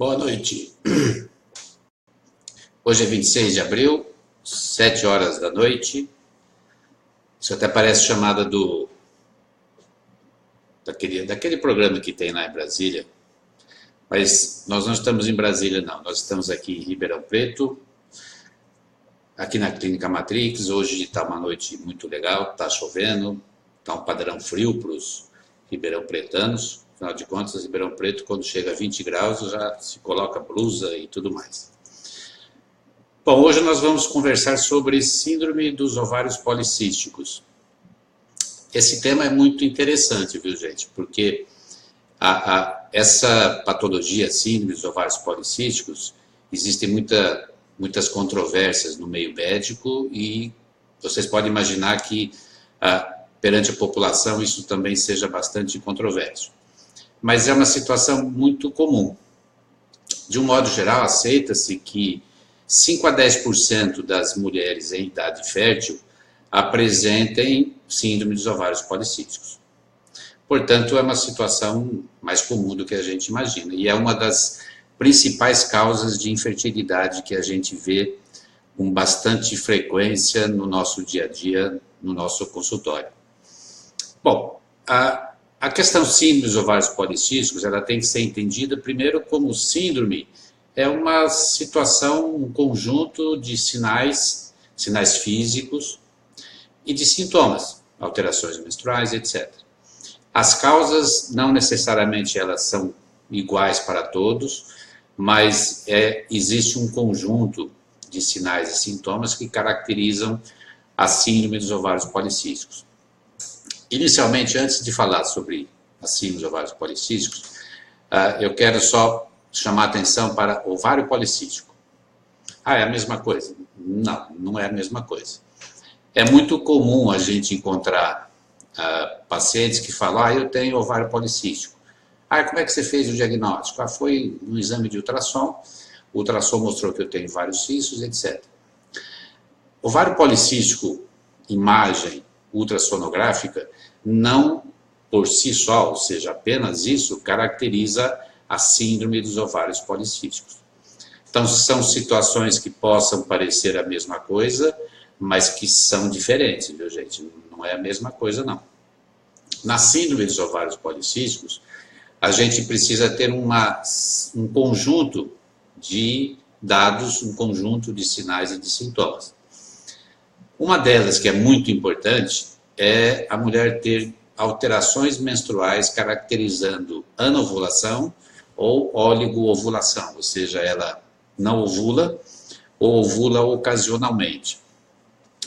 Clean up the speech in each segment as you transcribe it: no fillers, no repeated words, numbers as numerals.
Boa noite. Hoje é 26 de abril, 7 horas da noite. Isso até parece chamada daquele programa que tem lá em Brasília. Mas nós não estamos em Brasília, não. Nós estamos aqui em Ribeirão Preto, aqui na Clínica Matrix. Hoje está uma noite muito legal, está chovendo, está um padrão frio para os ribeirão pretanos. Afinal de contas, Ribeirão Preto, quando chega a 20 graus, já se coloca blusa e tudo mais. Bom, hoje nós vamos conversar sobre síndrome dos ovários policísticos. Esse tema é muito interessante, viu, gente? Porque essa patologia, síndrome dos ovários policísticos, existem muitas controvérsias no meio médico e vocês podem imaginar que perante a população isso também seja bastante controverso. Mas é uma situação muito comum. De um modo geral, aceita-se que 5 a 10% das mulheres em idade fértil apresentem síndrome dos ovários policísticos. Portanto, é uma situação mais comum do que a gente imagina. E é uma das principais causas de infertilidade que a gente vê com bastante frequência no nosso dia a dia, no nosso consultório. Bom, a questão síndrome dos ovários policísticos, ela tem que ser entendida primeiro como síndrome, é uma situação, um conjunto de sinais físicos e de sintomas, alterações menstruais, etc. As causas não necessariamente elas são iguais para todos, mas existe um conjunto de sinais e sintomas que caracterizam a síndrome dos ovários policísticos. Inicialmente, antes de falar sobre a síndrome dos ovários policísticos, eu quero só chamar a atenção para ovário policístico. É a mesma coisa? Não, não é a mesma coisa. É muito comum a gente encontrar pacientes que falam, eu tenho ovário policístico. Como é que você fez o diagnóstico? Foi no exame de ultrassom, o ultrassom mostrou que eu tenho vários cistos, etc. Ovário policístico, imagem ultrassonográfica, não por si só, ou seja, apenas isso, caracteriza a síndrome dos ovários policísticos. Então, são situações que possam parecer a mesma coisa, mas que são diferentes, viu, gente? Não é a mesma coisa, não. Na síndrome dos ovários policísticos, a gente precisa ter um conjunto de dados, um conjunto de sinais e de sintomas. Uma delas, que é muito importante, é a mulher ter alterações menstruais caracterizando anovulação ou oligoovulação, ou seja, ela não ovula ou ovula ocasionalmente.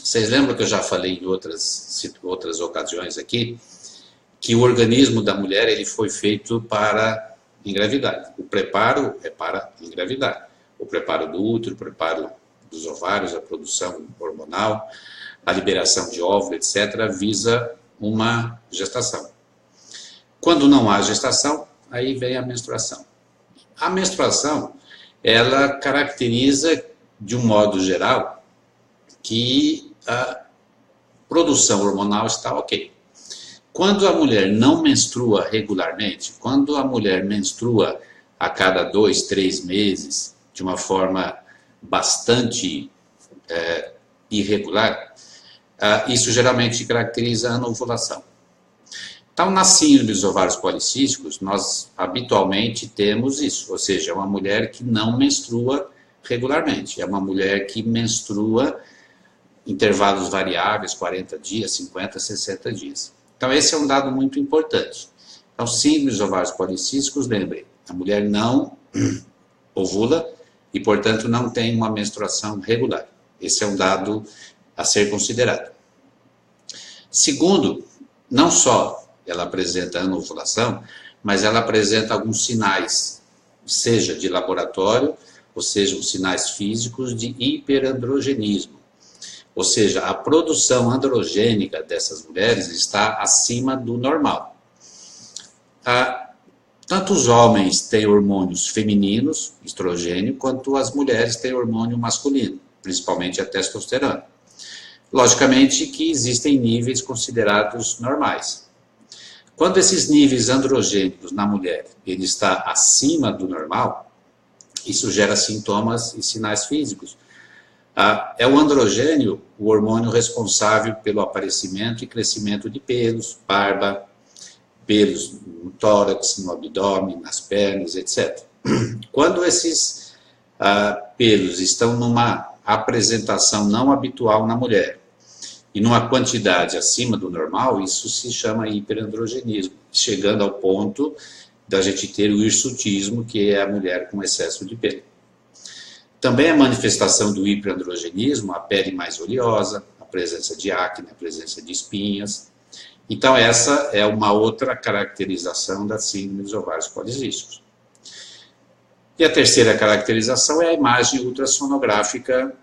Vocês lembram que eu já falei em outras ocasiões aqui, que o organismo da mulher ele foi feito para engravidar. O preparo é para engravidar. O preparo do útero, o preparo dos ovários, a produção hormonal, a liberação de óvulo, etc., visa uma gestação. Quando não há gestação, aí vem a menstruação. A menstruação, ela caracteriza, de um modo geral, que a produção hormonal está ok. Quando a mulher não menstrua regularmente, quando a mulher menstrua a cada 2, 3 meses, de uma forma bastante irregular, isso geralmente caracteriza a anovulação. Então, na síndrome dos ovários policísticos, nós habitualmente temos isso, ou seja, é uma mulher que não menstrua regularmente, é uma mulher que menstrua intervalos variáveis, 40 dias, 50, 60 dias. Então, esse é um dado muito importante. Então, síndrome dos ovários policísticos, lembrem, a mulher não ovula e, portanto, não tem uma menstruação regular. Esse é um dado a ser considerado. Segundo, não só ela apresenta anovulação, mas ela apresenta alguns sinais, seja de laboratório, ou seja, os sinais físicos de hiperandrogenismo. Ou seja, a produção androgênica dessas mulheres está acima do normal. Tanto os homens têm hormônios femininos, estrogênio, quanto as mulheres têm hormônio masculino, principalmente a testosterona. Logicamente que existem níveis considerados normais. Quando esses níveis androgênicos na mulher ele está acima do normal, Isso gera sintomas e sinais físicos. É o androgênio, o hormônio responsável pelo aparecimento e crescimento de pelos, barba, pelos no tórax, no abdômen, nas pernas, etc. Quando esses pelos estão numa apresentação não habitual na mulher e numa quantidade acima do normal, isso se chama hiperandrogenismo, chegando ao ponto da gente ter o hirsutismo, que é a mulher com excesso de pelo. Também a manifestação do hiperandrogenismo, a pele mais oleosa, a presença de acne, a presença de espinhas. Então essa é uma outra caracterização da síndrome dos ovários policísticos. E a terceira caracterização é a imagem ultrassonográfica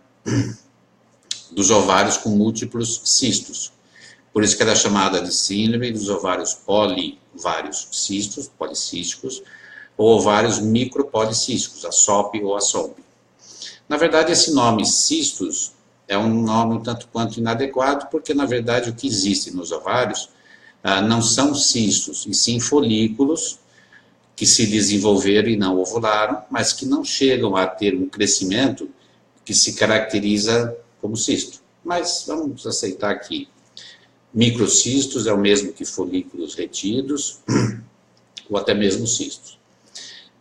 dos ovários com múltiplos cistos. Por isso que ela é chamada de síndrome dos ovários polivários cistos, policísticos, ou ovários micropolicísticos, a SOP ou a SOP. Na verdade, esse nome cistos é um nome um tanto quanto inadequado, porque na verdade o que existe nos ovários não são cistos, e sim folículos que se desenvolveram e não ovularam, mas que não chegam a ter um crescimento que se caracteriza como cisto. Mas vamos aceitar que microcistos é o mesmo que folículos retidos, ou até mesmo cistos.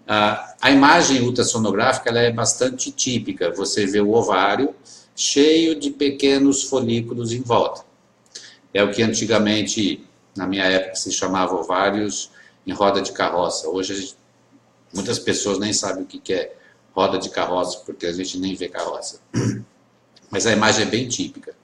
A imagem ultrassonográfica ela é bastante típica. Você vê o ovário cheio de pequenos folículos em volta. É o que antigamente, na minha época, se chamava ovários em roda de carroça. Hoje, muitas pessoas nem sabem o que é roda de carroça, porque a gente nem vê carroça. Mas a imagem é bem típica.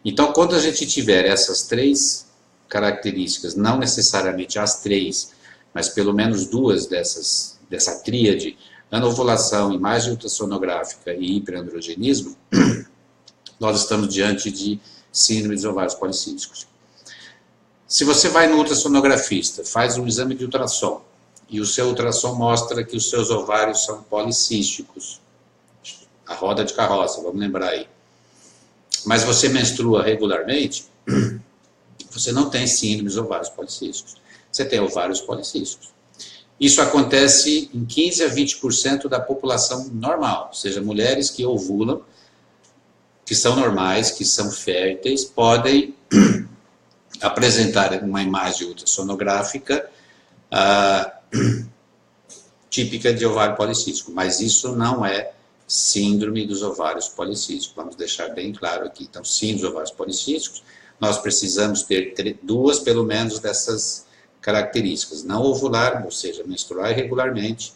Então, quando a gente tiver essas três características, não necessariamente as três, mas pelo menos duas dessa tríade, anovulação, imagem ultrassonográfica e hiperandrogenismo, nós estamos diante de síndrome dos ovários policísticos. Se você vai no ultrassonografista, faz um exame de ultrassom, e o seu ultrassom mostra que os seus ovários são policísticos, a roda de carroça, vamos lembrar aí. Mas você menstrua regularmente, você não tem síndrome dos ovários policísticos. Você tem ovários policísticos. Isso acontece em 15 a 20% da população normal, ou seja, mulheres que ovulam, que são normais, que são férteis, podem apresentar uma imagem ultrassonográfica típica de ovário policístico, mas isso não é síndrome dos ovários policísticos. Vamos deixar bem claro aqui. Então, síndrome dos ovários policísticos, nós precisamos ter duas, pelo menos, dessas características. Não ovular, ou seja, menstruar irregularmente,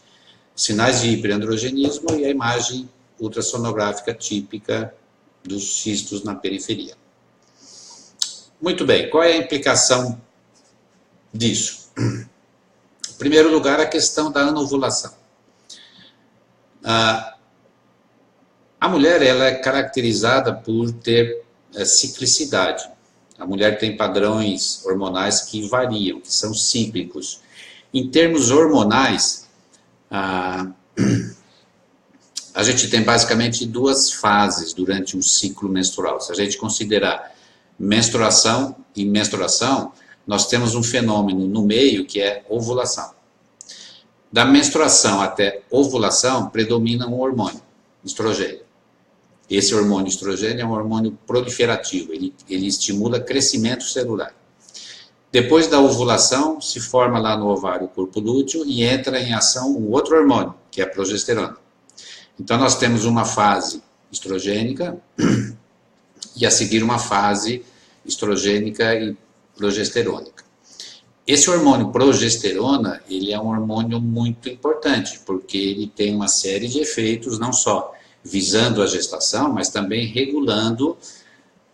sinais de hiperandrogenismo e a imagem ultrassonográfica típica dos cistos na periferia. Muito bem, qual é a implicação disso? Em primeiro lugar, a questão da anovulação. A mulher ela é caracterizada por ter ciclicidade. A mulher tem padrões hormonais que variam, que são cíclicos. Em termos hormonais, a gente tem basicamente duas fases durante um ciclo menstrual. Se a gente considerar menstruação e menstruação, nós temos um fenômeno no meio que é ovulação. Da menstruação até ovulação, predomina um hormônio, estrogênio. Esse hormônio estrogênio é um hormônio proliferativo, ele estimula crescimento celular. Depois da ovulação, se forma lá no ovário o corpo lúteo e entra em ação um outro hormônio, que é a progesterona. Então nós temos uma fase estrogênica e a seguir uma fase estrogênica e progesterônica. Esse hormônio progesterona, ele é um hormônio muito importante, porque ele tem uma série de efeitos, não só visando a gestação, mas também regulando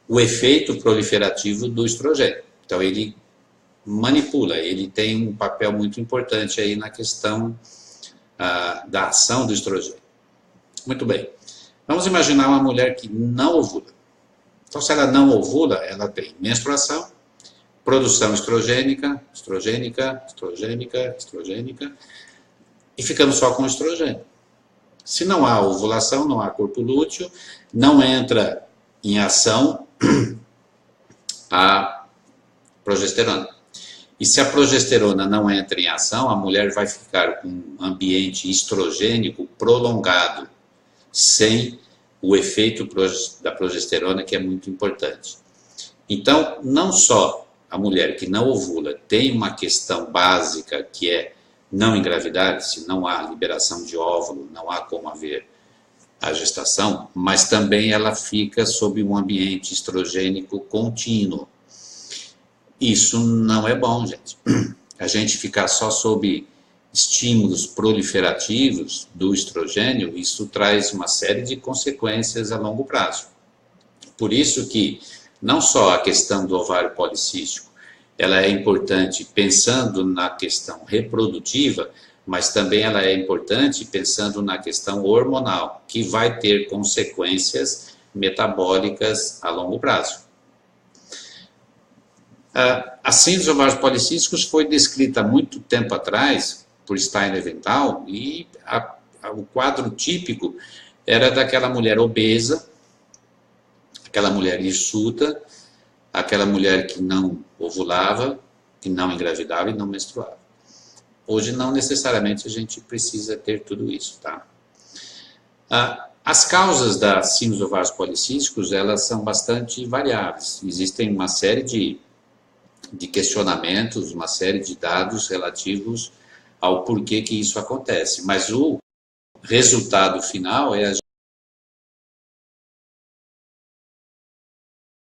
o efeito proliferativo do estrogênio. Então ele manipula, ele tem um papel muito importante aí na questão da ação do estrogênio. Muito bem. Vamos imaginar uma mulher que não ovula. Então, se ela não ovula, ela tem menstruação, produção estrogênica, e ficamos só com estrogênio. Se não há ovulação, não há corpo lúteo, não entra em ação a progesterona. E se a progesterona não entra em ação, a mulher vai ficar com um ambiente estrogênico prolongado, sem o efeito da progesterona, que é muito importante. Então, não só a mulher que não ovula tem uma questão básica, que é não engravidar, se não há liberação de óvulo, não há como haver a gestação, mas também ela fica sob um ambiente estrogênico contínuo. Isso não é bom, gente. A gente ficar só sob estímulos proliferativos do estrogênio, isso traz uma série de consequências a longo prazo. Por isso que não só a questão do ovário policístico, ela é importante pensando na questão reprodutiva, mas também ela é importante pensando na questão hormonal, que vai ter consequências metabólicas a longo prazo. A síndrome dos ovários policísticos foi descrita há muito tempo atrás por Steiner et al. E o quadro típico era daquela mulher obesa, aquela mulher hirsuta, aquela mulher que não ovulava, que não engravidava e não menstruava. Hoje não necessariamente a gente precisa ter tudo isso, tá? As causas da síndrome dos ovários policísticos, elas são bastante variáveis. Existem uma série de questionamentos, uma série de dados relativos ao porquê que isso acontece. Mas o resultado final é a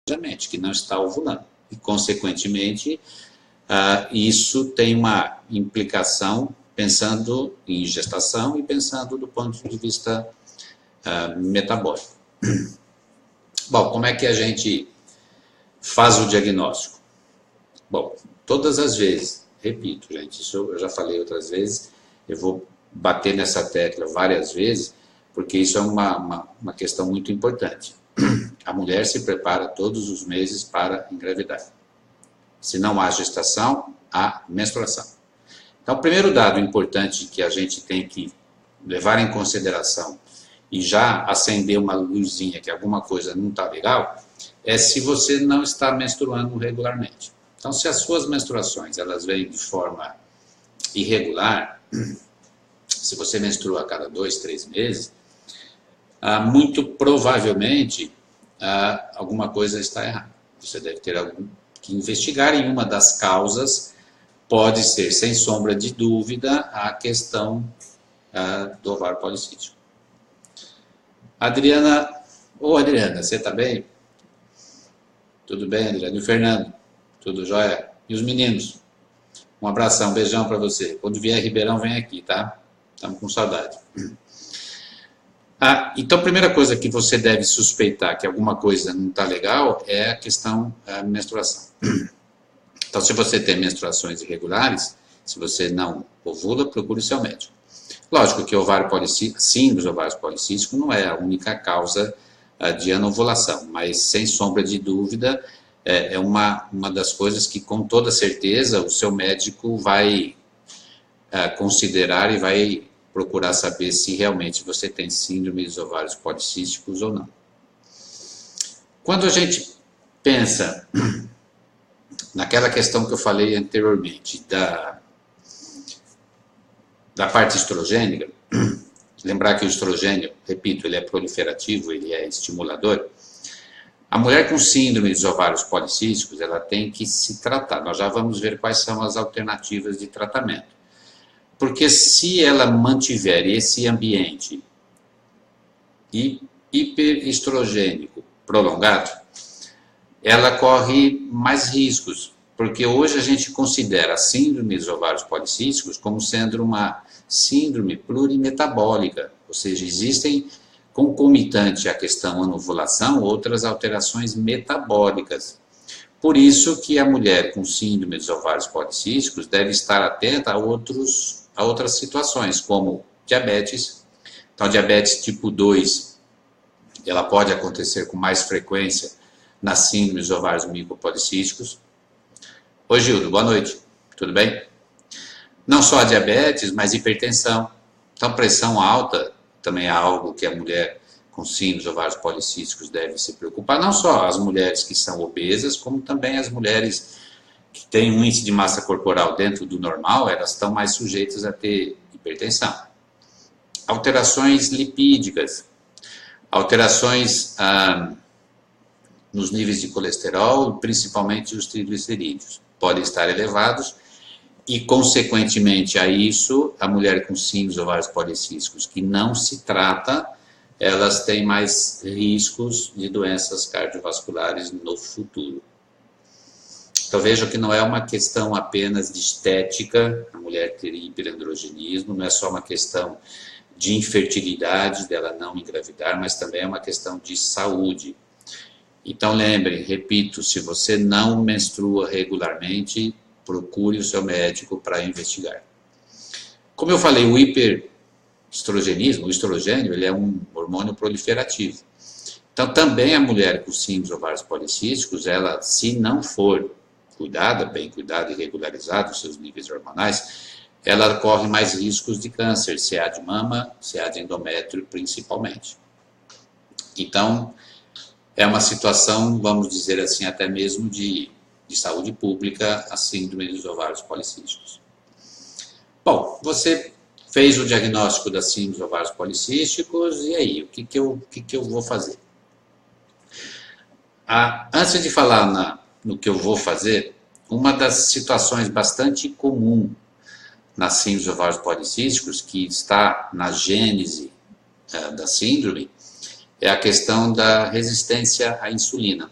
gente que não está ovulando. E, consequentemente, isso tem uma implicação pensando em gestação e pensando do ponto de vista metabólico. Bom, como é que a gente faz o diagnóstico? Bom, todas as vezes, repito, gente, isso eu já falei outras vezes, eu vou bater nessa tecla várias vezes, porque isso é uma questão muito importante. A mulher se prepara todos os meses para engravidar. Se não há gestação, há menstruação. Então, o primeiro dado importante que a gente tem que levar em consideração e já acender uma luzinha que alguma coisa não está legal, é se você não está menstruando regularmente. Então, se as suas menstruações elas vêm de forma irregular, se você menstrua a cada 2, 3 meses, muito provavelmente alguma coisa está errada. Você deve ter que investigar em uma das causas, pode ser, sem sombra de dúvida, a questão do ovário policístico. Adriana, Adriana, você está bem? Tudo bem, Adriana? E o Fernando? Tudo jóia? E os meninos? Um abração, um beijão para você. Quando vier Ribeirão, vem aqui, tá? Estamos com saudade. Então, a primeira coisa que você deve suspeitar que alguma coisa não está legal é a questão da menstruação. Então, se você tem menstruações irregulares, se você não ovula, procure o seu médico. Lógico que síndrome dos ovários policísticos não é a única causa de anovulação, mas, sem sombra de dúvida, é uma das coisas que, com toda certeza, o seu médico vai considerar e vai procurar saber se realmente você tem síndrome dos ovários policísticos ou não. Quando a gente pensa naquela questão que eu falei anteriormente, da parte estrogênica, lembrar que o estrogênio, repito, ele é proliferativo, ele é estimulador. A mulher com síndrome dos ovários policísticos, ela tem que se tratar. Nós já vamos ver quais são as alternativas de tratamento. Porque se ela mantiver esse ambiente hiperestrogênico prolongado, ela corre mais riscos. Porque hoje a gente considera a síndrome dos ovários policísticos como sendo uma síndrome plurimetabólica. Ou seja, existem, concomitante à questão anovulação, outras alterações metabólicas. Por isso que a mulher com síndrome dos ovários policísticos deve estar atenta a outras situações, como diabetes. Então, diabetes tipo 2, ela pode acontecer com mais frequência na síndrome dos ovários micropolicísticos. Oi, Gildo, boa noite. Tudo bem? Não só a diabetes, mas hipertensão. Então, pressão alta também é algo que a mulher com síndrome dos ovários policísticos deve se preocupar. Não só as mulheres que são obesas, como também as mulheres que têm um índice de massa corporal dentro do normal, elas estão mais sujeitas a ter hipertensão. Alterações lipídicas, alterações nos níveis de colesterol, principalmente os triglicerídeos, podem estar elevados e, consequentemente a isso, a mulher com síndrome ovários policísticos que não se trata, elas têm mais riscos de doenças cardiovasculares no futuro. Então vejam que não é uma questão apenas de estética, a mulher ter hiperandrogenismo, não é só uma questão de infertilidade, dela não engravidar, mas também é uma questão de saúde. Então lembre, repito, se você não menstrua regularmente, procure o seu médico para investigar. Como eu falei, o hiperestrogenismo, o estrogênio, ele é um hormônio proliferativo. Então também a mulher com síndrome ovários policísticos, ela, se não for cuidada, bem cuidada e regularizada os seus níveis hormonais, ela corre mais riscos de câncer, CA de mama, CA de endométrio principalmente. Então, é uma situação, vamos dizer assim, até mesmo de saúde pública, a síndrome dos ovários policísticos. Bom, você fez o diagnóstico da síndrome dos ovários policísticos, e aí, o que eu vou fazer? Antes de falar no que eu vou fazer, uma das situações bastante comum na síndrome dos ovários policísticos, que está na gênese da síndrome, é a questão da resistência à insulina.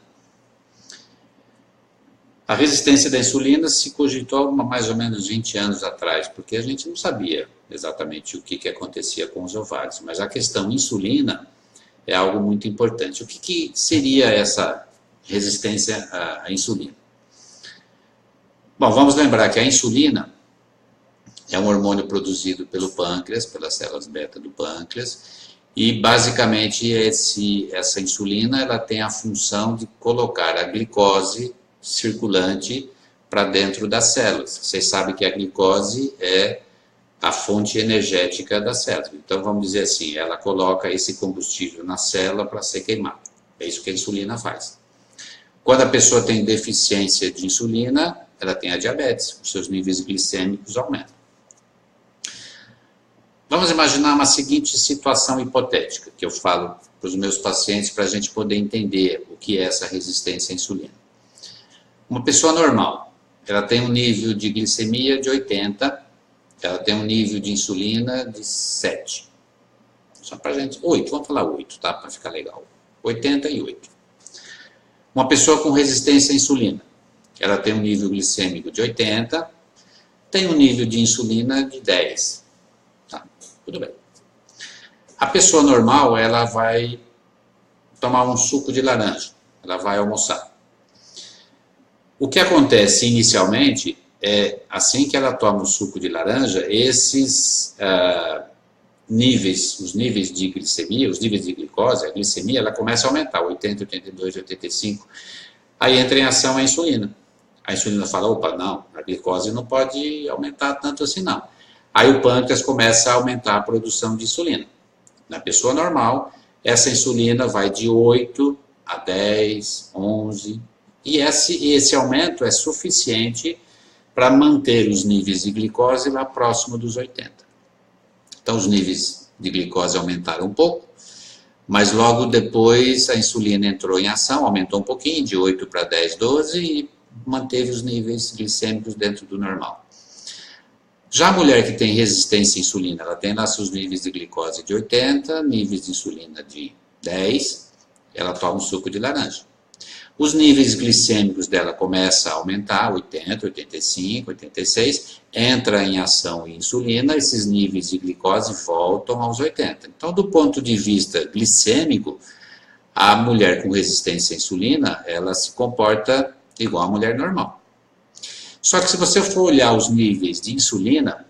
A resistência da insulina se cogitou há mais ou menos 20 anos atrás, porque a gente não sabia exatamente o que acontecia com os ovários, mas a questão insulina é algo muito importante. O que seria essa resistência à insulina? Bom, vamos lembrar que a insulina é um hormônio produzido pelo pâncreas, pelas células beta do pâncreas, e basicamente essa insulina ela tem a função de colocar a glicose circulante para dentro das células. Vocês sabem que a glicose é a fonte energética das células. Então vamos dizer assim, ela coloca esse combustível na célula para ser queimado. É isso que a insulina faz. Quando a pessoa tem deficiência de insulina, ela tem a diabetes, os seus níveis glicêmicos aumentam. Vamos imaginar uma seguinte situação hipotética, que eu falo para os meus pacientes para a gente poder entender o que é essa resistência à insulina. Uma pessoa normal, ela tem um nível de glicemia de 80, ela tem um nível de insulina de 7. Só para a gente, 8, vamos falar 8, tá? Para ficar legal. 80 e 8. Uma pessoa com resistência à insulina, ela tem um nível glicêmico de 80, tem um nível de insulina de 10. Tudo bem. A pessoa normal, ela vai tomar um suco de laranja, ela vai almoçar. O que acontece inicialmente é, assim que ela toma o suco de laranja, esses níveis, os níveis de glicemia, os níveis de glicose, a glicemia, ela começa a aumentar, 80, 82, 85. Aí entra em ação a insulina. A insulina fala, opa, não, a glicose não pode aumentar tanto assim não. Aí o pâncreas começa a aumentar a produção de insulina. Na pessoa normal, essa insulina vai de 8 a 10, 11, e esse aumento é suficiente para manter os níveis de glicose lá próximo dos 80. Então os níveis de glicose aumentaram um pouco, mas logo depois a insulina entrou em ação, aumentou um pouquinho, de 8 para 10, 12, e manteve os níveis glicêmicos dentro do normal. Já a mulher que tem resistência à insulina, ela tem lá seus níveis de glicose de 80, níveis de insulina de 10, ela toma um suco de laranja. Os níveis glicêmicos dela começam a aumentar, 80, 85, 86, entra em ação a insulina, esses níveis de glicose voltam aos 80. Então, do ponto de vista glicêmico, a mulher com resistência à insulina, ela se comporta igual a mulher normal. Só que se você for olhar os níveis de insulina,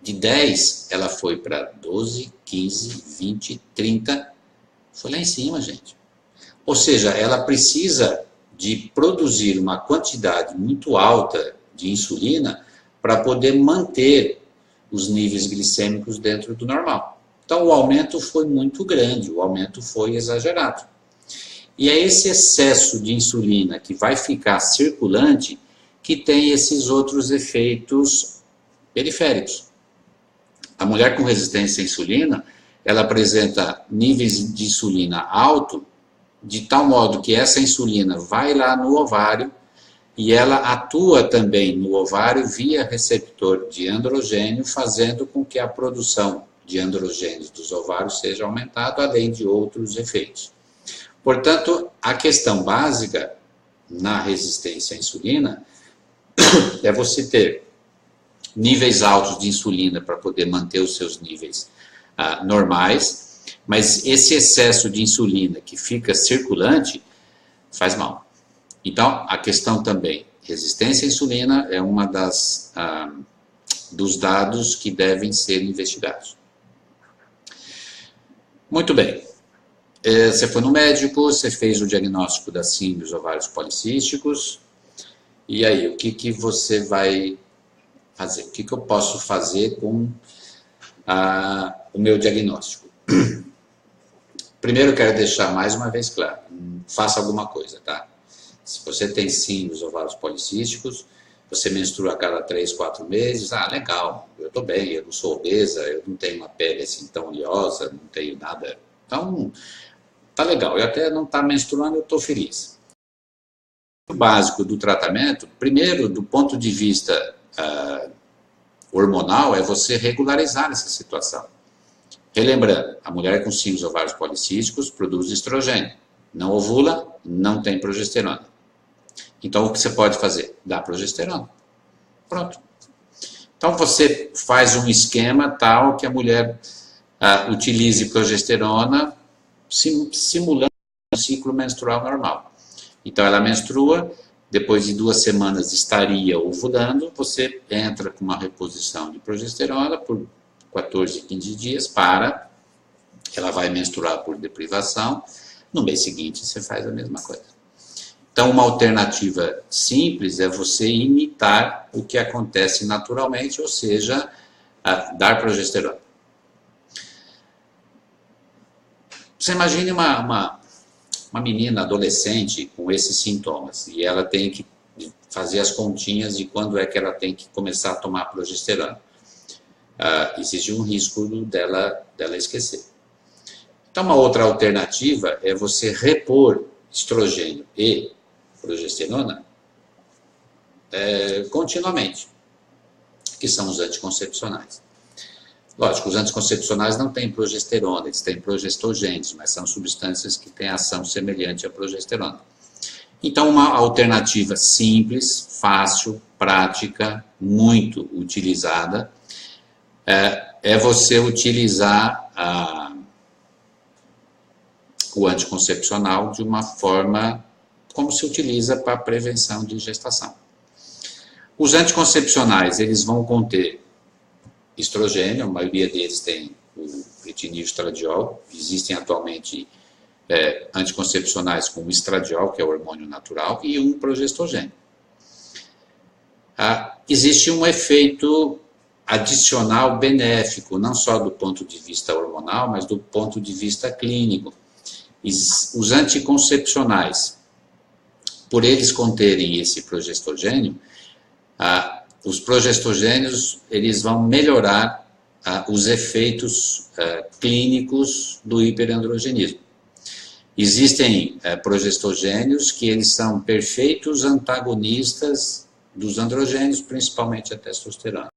de 10 ela foi para 12, 15, 20, 30, foi lá em cima, gente. Ou seja, ela precisa de produzir uma quantidade muito alta de insulina para poder manter os níveis glicêmicos dentro do normal. Então o aumento foi muito grande, o aumento foi exagerado. E é esse excesso de insulina que vai ficar circulante que tem esses outros efeitos periféricos. A mulher com resistência à insulina, ela apresenta níveis de insulina alto, de tal modo que essa insulina vai lá no ovário e ela atua também no ovário via receptor de androgênio, fazendo com que a produção de androgênios dos ovários seja aumentada, além de outros efeitos. Portanto, a questão básica na resistência à insulina é você ter níveis altos de insulina para poder manter os seus níveis normais, mas esse excesso de insulina que fica circulante faz mal. Então, a questão também, resistência à insulina é uma dos dados que devem ser investigados. Muito bem. Você foi no médico, você fez o diagnóstico da síndrome dos ovários policísticos, e aí, o que você vai fazer? O que eu posso fazer com o meu diagnóstico? Primeiro, eu quero deixar mais uma vez claro, faça alguma coisa, tá? Se você tem síndrome dos ovários policísticos, você menstrua a cada 3, 4 meses, legal, eu estou bem, eu não sou obesa, eu não tenho uma pele assim tão oleosa, não tenho nada, então tá legal, eu até não estou menstruando, eu estou feliz. O básico do tratamento, primeiro, do ponto de vista hormonal, é você regularizar essa situação. Relembrando, a mulher com síndrome dos ovários policísticos produz estrogênio, não ovula, não tem progesterona. Então, o que você pode fazer? Dá progesterona. Pronto. Então, você faz um esquema tal que a mulher utilize progesterona simulando um ciclo menstrual normal. Então, ela menstrua, depois de 2 semanas estaria ovulando, você entra com uma reposição de progesterona por 14, 15 dias, ela vai menstruar por deprivação, no mês seguinte você faz a mesma coisa. Então, uma alternativa simples é você imitar o que acontece naturalmente, ou seja, dar progesterona. Você imagine uma menina adolescente com esses sintomas, e ela tem que fazer as continhas de quando é que ela tem que começar a tomar progesterona. Existe um risco dela esquecer. Então, uma outra alternativa é você repor estrogênio e progesterona continuamente, que são os anticoncepcionais. Lógico, os anticoncepcionais não têm progesterona, eles têm progestogênios, mas são substâncias que têm ação semelhante à progesterona. Então, uma alternativa simples, fácil, prática, muito utilizada, é você utilizar o anticoncepcional de uma forma como se utiliza para a prevenção de gestação. Os anticoncepcionais, eles vão conter estrogênio, a maioria deles tem o etinilestradiol, existem atualmente anticoncepcionais com o estradiol, que é o hormônio natural, e um progestogênio. Existe um efeito adicional benéfico, não só do ponto de vista hormonal, mas do ponto de vista clínico. Os anticoncepcionais, por eles conterem esse progestogênio, os progestogênios eles vão melhorar os efeitos clínicos do hiperandrogenismo. Existem progestogênios que eles são perfeitos antagonistas dos androgênios, principalmente a testosterona.